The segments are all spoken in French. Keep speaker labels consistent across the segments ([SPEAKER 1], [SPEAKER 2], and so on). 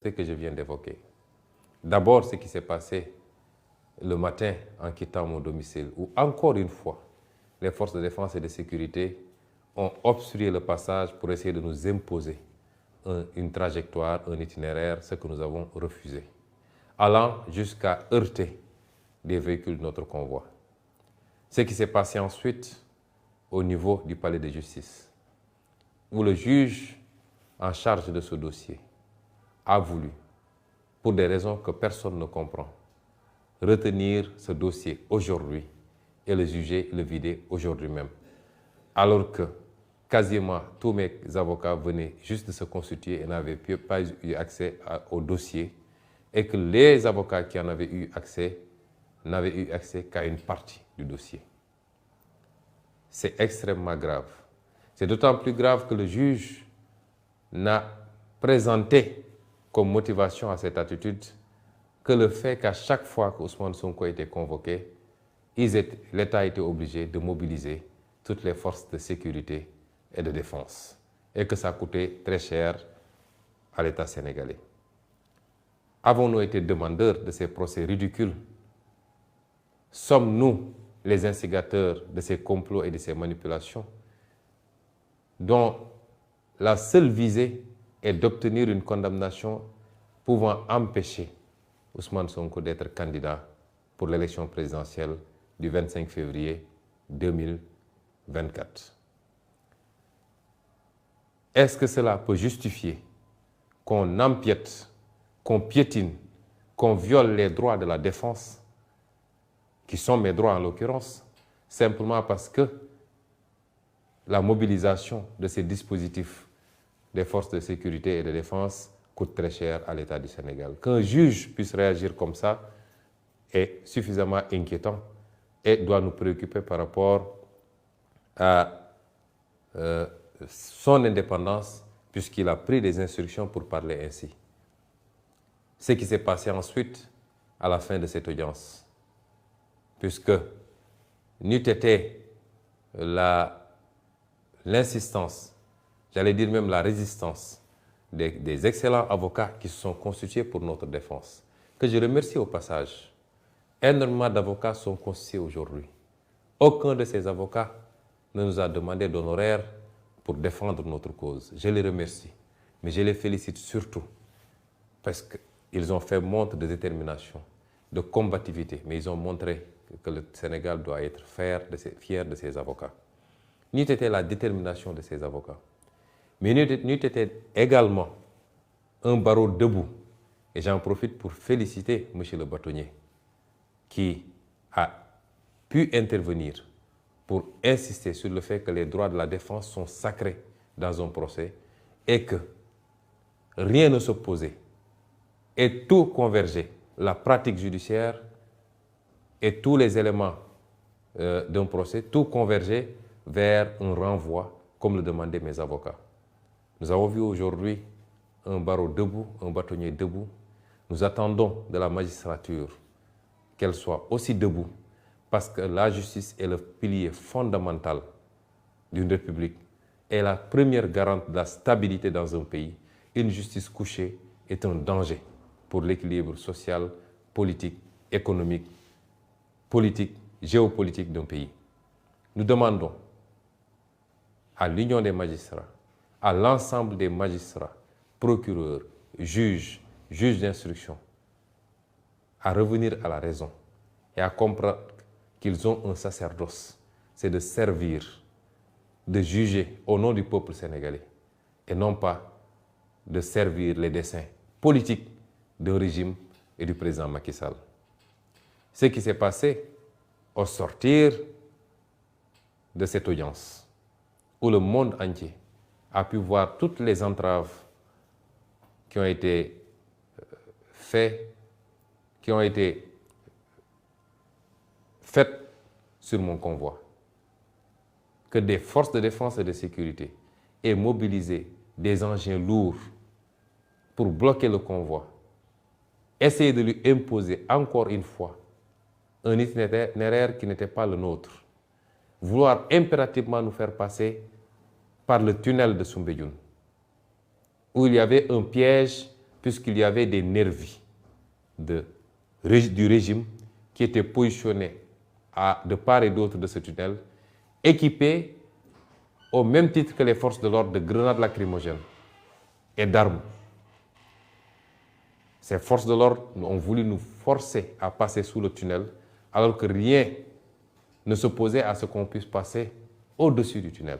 [SPEAKER 1] ce que je viens d'évoquer. D'abord, ce qui s'est passé le matin en quittant mon domicile, où encore une fois, les forces de défense et de sécurité ont obstrué le passage pour essayer de nous imposer une trajectoire, un itinéraire, ce que nous avons refusé, allant jusqu'à heurter des véhicules de notre convoi. Ce qui s'est passé ensuite au niveau du palais de justice, où le juge en charge de ce dossier a voulu, pour des raisons que personne ne comprend, retenir ce dossier aujourd'hui et le juger, le vider aujourd'hui même. Alors que quasiment tous mes avocats venaient juste de se constituer et n'avaient pas eu accès au dossier, et que les avocats qui en avaient eu accès n'avaient eu accès qu'à une partie du dossier. C'est extrêmement grave. C'est d'autant plus grave que le juge n'a présenté comme motivation à cette attitude que le fait qu'à chaque fois qu'Ousmane Sonko était convoqué, l'État était obligé de mobiliser toutes les forces de sécurité et de défense, et que ça coûtait très cher à l'État sénégalais. Avons-nous été demandeurs de ces procès ridicules? Sommes-nous les instigateurs de ces complots et de ces manipulations dont la seule visée est d'obtenir une condamnation pouvant empêcher Ousmane Sonko d'être candidat pour l'élection présidentielle du 25 février 2024. Est-ce que cela peut justifier qu'on empiète, qu'on piétine, qu'on viole les droits de la défense, qui sont mes droits en l'occurrence, simplement parce que la mobilisation de ces dispositifs des forces de sécurité et de défense coûte très cher à l'État du Sénégal? Qu'un juge puisse réagir comme ça est suffisamment inquiétant et doit nous préoccuper par rapport à son indépendance, puisqu'il a pris des instructions pour parler ainsi. Ce qui s'est passé ensuite à la fin de cette audience, puisque n'eût été l'insistance, j'allais dire même la résistance des excellents avocats qui se sont constitués pour notre défense, que je remercie au passage. Énormément d'avocats sont constitués aujourd'hui. Aucun de ces avocats ne nous a demandé d'honoraires pour défendre notre cause. Je les remercie, mais je les félicite surtout parce qu'ils ont fait montre de détermination, de combativité, mais ils ont montré que le Sénégal doit être fier de ses avocats. N'eût été la détermination de ces avocats, mais n'eût été également un barreau debout, et j'en profite pour féliciter M. le bâtonnier, qui a pu intervenir pour insister sur le fait que les droits de la défense sont sacrés dans un procès et que rien ne s'opposait et tout convergeait, la pratique judiciaire et tous les éléments d'un procès, tout convergeait vers un renvoi, comme le demandaient mes avocats. Nous avons vu aujourd'hui un barreau debout, un bâtonnier debout. Nous attendons de la magistrature qu'elle soit aussi debout, parce que la justice est le pilier fondamental d'une république et la première garante de la stabilité dans un pays. Une justice couchée est un danger pour l'équilibre social, politique, économique, politique, géopolitique d'un pays. Nous demandons à l'Union des magistrats, à l'ensemble des magistrats, procureurs, juges d'instruction, à revenir à la raison et à comprendre qu'ils ont un sacerdoce, c'est de servir, de juger au nom du peuple sénégalais et non pas de servir les desseins politiques d'un régime et du président Macky Sall. Ce qui s'est passé au sortir de cette audience, où le monde entier a pu voir toutes les entraves qui ont été faites sur mon convoi, que des forces de défense et de sécurité aient mobilisé des engins lourds pour bloquer le convoi, essayer de lui imposer encore une fois un itinéraire qui n'était pas le nôtre, vouloir impérativement nous faire passer par le tunnel de Soumbédioune, où il y avait un piège puisqu'il y avait des nervis du régime qui étaient positionnés de part et d'autre de ce tunnel, équipés au même titre que les forces de l'ordre de grenades lacrymogènes et d'armes. Ces forces de l'ordre ont voulu nous forcer à passer sous le tunnel, alors que rien ne s'opposait à ce qu'on puisse passer au-dessus du tunnel.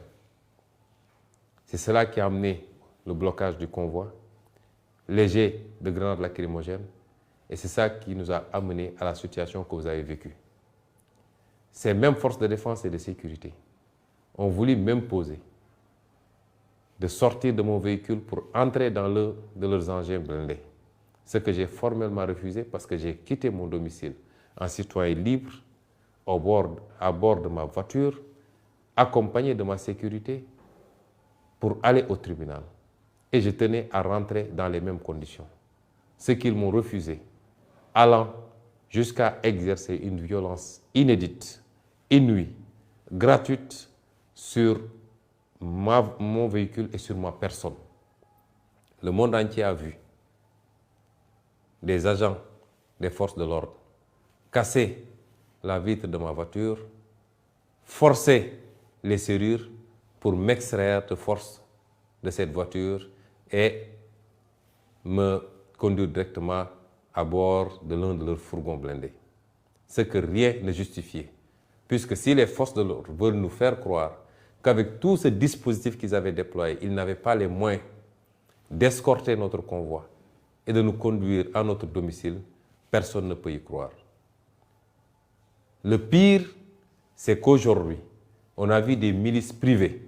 [SPEAKER 1] C'est cela qui a amené le blocage du convoi, les jets de grenades lacrymogènes, et c'est ça qui nous a amené à la situation que vous avez vécue. Ces mêmes forces de défense et de sécurité ont voulu m'imposer de sortir de mon véhicule pour entrer dans l'un de leurs engins blindés. Ce que j'ai formellement refusé parce que j'ai quitté mon domicile en citoyen libre à bord de ma voiture, accompagné de ma sécurité, pour aller au tribunal. Et je tenais à rentrer dans les mêmes conditions. Ce qu'ils m'ont refusé, allant jusqu'à exercer une violence inédite, inouïe, gratuite sur mon véhicule et sur ma personne. Le monde entier a vu des agents des forces de l'ordre casser la vitre de ma voiture, forcer les serrures pour m'extraire de force de cette voiture et me conduire directement à bord de l'un de leurs fourgons blindés. Ce que rien ne justifiait. Puisque si les forces de l'ordre veulent nous faire croire qu'avec tout ce dispositif qu'ils avaient déployé, ils n'avaient pas les moyens d'escorter notre convoi et de nous conduire à notre domicile, personne ne peut y croire. Le pire, c'est qu'aujourd'hui, on a vu des milices privées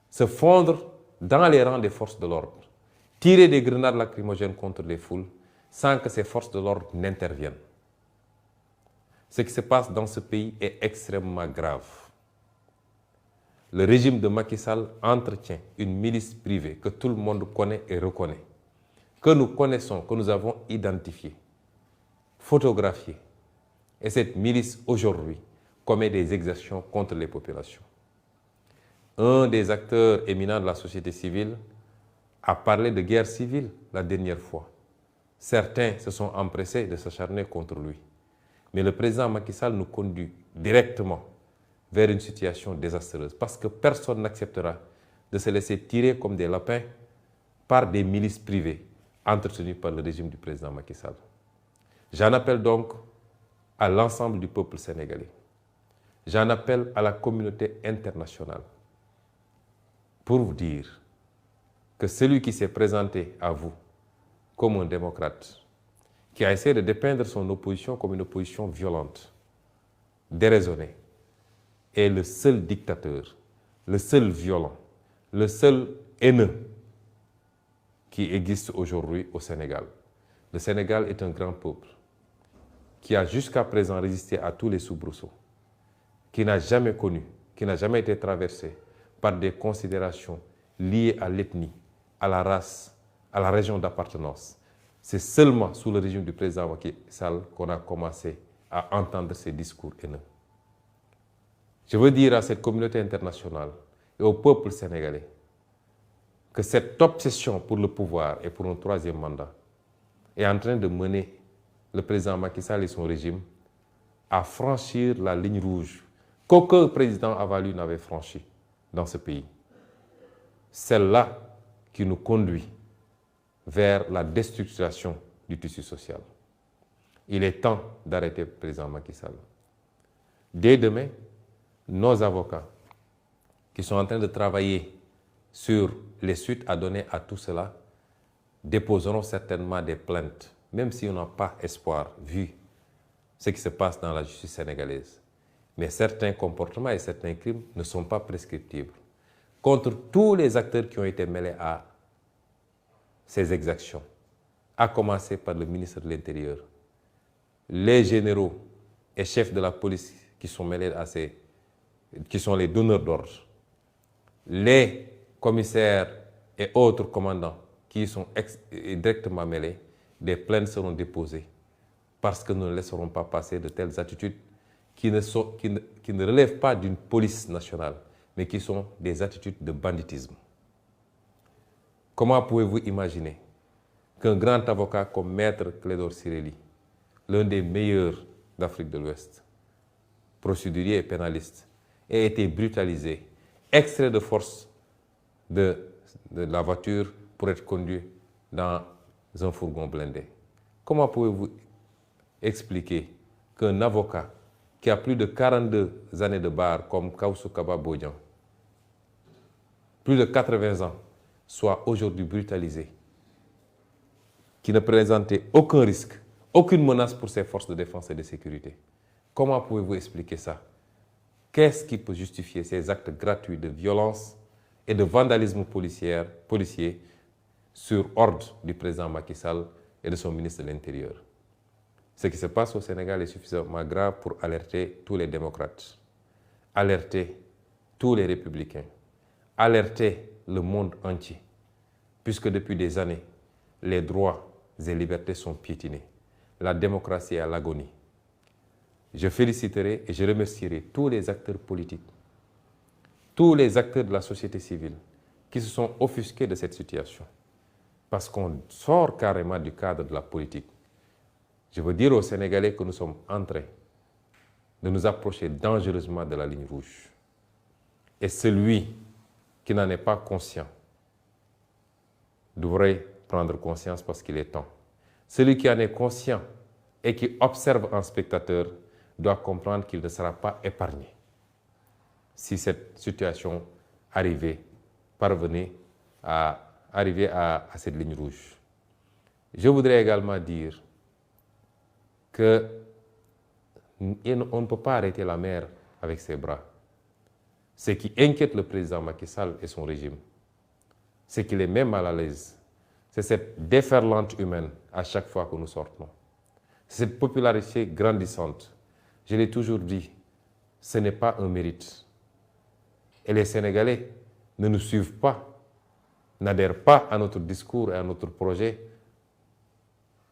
[SPEAKER 1] se fondre dans les rangs des forces de l'ordre, tirer des grenades lacrymogènes contre les foules sans que ces forces de l'ordre n'interviennent. Ce qui se passe dans ce pays est extrêmement grave. Le régime de Macky Sall entretient une milice privée que tout le monde connaît et reconnaît, que nous connaissons, que nous avons identifiée, photographiée. Et cette milice, aujourd'hui, commet des exactions contre les populations. Un des acteurs éminents de la société civile a parlé de guerre civile la dernière fois. Certains se sont empressés de s'acharner contre lui. Mais le président Macky Sall nous conduit directement vers une situation désastreuse parce que personne n'acceptera de se laisser tirer comme des lapins par des milices privées entretenues par le régime du président Macky Sall. J'en appelle donc à l'ensemble du peuple sénégalais. J'en appelle à la communauté internationale pour vous dire que celui qui s'est présenté à vous comme un démocrate, qui a essayé de dépeindre son opposition comme une opposition violente, déraisonnée, est le seul dictateur, le seul violent, le seul haineux qui existe aujourd'hui au Sénégal. Le Sénégal est un grand peuple qui a jusqu'à présent résisté à tous les soubresauts, qui n'a jamais connu, qui n'a jamais été traversé par des considérations liées à l'ethnie, à la race, à la région d'appartenance. C'est seulement sous le régime du président Macky Sall qu'on a commencé à entendre ces discours haineux. Je veux dire à cette communauté internationale et au peuple sénégalais que cette obsession pour le pouvoir et pour un troisième mandat est en train de mener le président Macky Sall et son régime à franchir la ligne rouge qu'aucun président avant lui n'avait franchie dans ce pays. Celle-là qui nous conduit vers la déstructuration du tissu social. Il est temps d'arrêter le président Macky Sall. Dès demain, nos avocats qui sont en train de travailler sur les suites à donner à tout cela déposeront certainement des plaintes, même si on n'a pas espoir, vu ce qui se passe dans la justice sénégalaise. Mais certains comportements et certains crimes ne sont pas prescriptibles. Contre tous les acteurs qui ont été mêlés à ces exactions, à commencer par le ministre de l'Intérieur, les généraux et chefs de la police qui sont mêlés à qui sont les donneurs d'ordre, les commissaires et autres commandants qui y sont directement mêlés, des plaintes seront déposées parce que nous ne laisserons pas passer de telles attitudes qui ne relèvent pas d'une police nationale, mais qui sont des attitudes de banditisme. Comment pouvez-vous imaginer qu'un grand avocat comme Maître Clédor Ciré Ly, l'un des meilleurs d'Afrique de l'Ouest, procédurier et pénaliste, ait été brutalisé, extrait de force de la voiture pour être conduit dans un fourgon blindé? Comment pouvez-vous expliquer qu'un avocat qui a plus de 42 années de barre, comme Kawsu Kaba Bodian, plus de 80 ans, soit aujourd'hui brutalisé, qui ne présentait aucun risque, aucune menace pour ses forces de défense et de sécurité? Comment pouvez-vous expliquer ça? Qu'est-ce qui peut justifier ces actes gratuits de violence et de vandalisme policier sur ordre du président Macky Sall et de son ministre de l'Intérieur? Ce qui se passe au Sénégal est suffisamment grave pour alerter tous les démocrates, alerter tous les républicains, alerter le monde entier, puisque depuis des années, les droits et libertés sont piétinés. La démocratie est à l'agonie. Je féliciterai et je remercierai tous les acteurs politiques, tous les acteurs de la société civile qui se sont offusqués de cette situation, parce qu'on sort carrément du cadre de la politique. Je veux dire aux Sénégalais que nous sommes en train de nous approcher dangereusement de la ligne rouge. Et celui qui n'en est pas conscient devrait prendre conscience parce qu'il est temps. Celui qui en est conscient et qui observe en spectateur doit comprendre qu'il ne sera pas épargné si cette situation parvenait à arriver à cette ligne rouge. Je voudrais également dire qu'on ne peut pas arrêter la mer avec ses bras. Ce qui inquiète le président Macky Sall et son régime, ce qui les met mal à l'aise, c'est cette déferlante humaine à chaque fois que nous sortons. Cette popularité grandissante, je l'ai toujours dit, ce n'est pas un mérite. Et les Sénégalais ne nous suivent pas, n'adhèrent pas à notre discours et à notre projet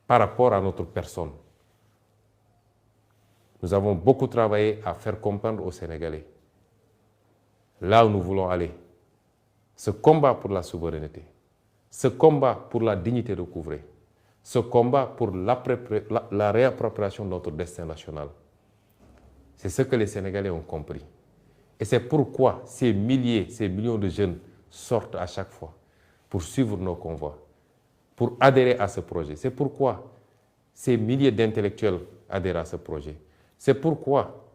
[SPEAKER 1] par rapport à notre personne. Nous avons beaucoup travaillé à faire comprendre aux Sénégalais là où nous voulons aller. Ce combat pour la souveraineté, ce combat pour la dignité recouvrée, ce combat pour la réappropriation de notre destin national, c'est ce que les Sénégalais ont compris. Et c'est pourquoi ces milliers, ces millions de jeunes sortent à chaque fois pour suivre nos convois, pour adhérer à ce projet. C'est pourquoi ces milliers d'intellectuels adhèrent à ce projet. C'est pourquoi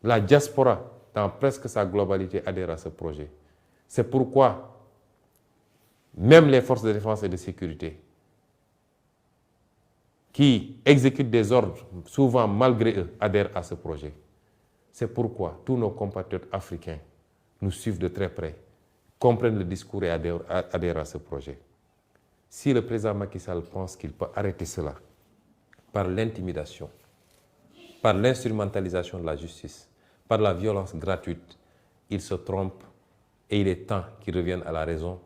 [SPEAKER 1] la diaspora, dans presque sa globalité, adhère à ce projet. C'est pourquoi même les forces de défense et de sécurité, qui exécutent des ordres, souvent malgré eux, adhèrent à ce projet. C'est pourquoi tous nos compatriotes africains nous suivent de très près, comprennent le discours et adhèrent à ce projet. Si le président Macky Sall pense qu'il peut arrêter cela par l'intimidation, par l'instrumentalisation de la justice, par la violence gratuite, il se trompe et il est temps qu'il revienne à la raison.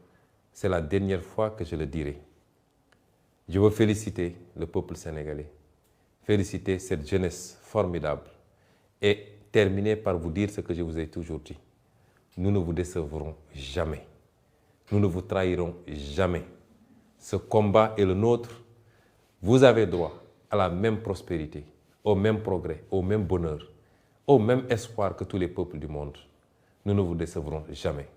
[SPEAKER 1] C'est la dernière fois que je le dirai. Je veux féliciter le peuple sénégalais, féliciter cette jeunesse formidable et terminer par vous dire ce que je vous ai toujours dit. Nous ne vous décevrons jamais. Nous ne vous trahirons jamais. Ce combat est le nôtre. Vous avez droit à la même prospérité, au même progrès, au même bonheur, au même espoir que tous les peuples du monde. Nous ne vous décevrons jamais.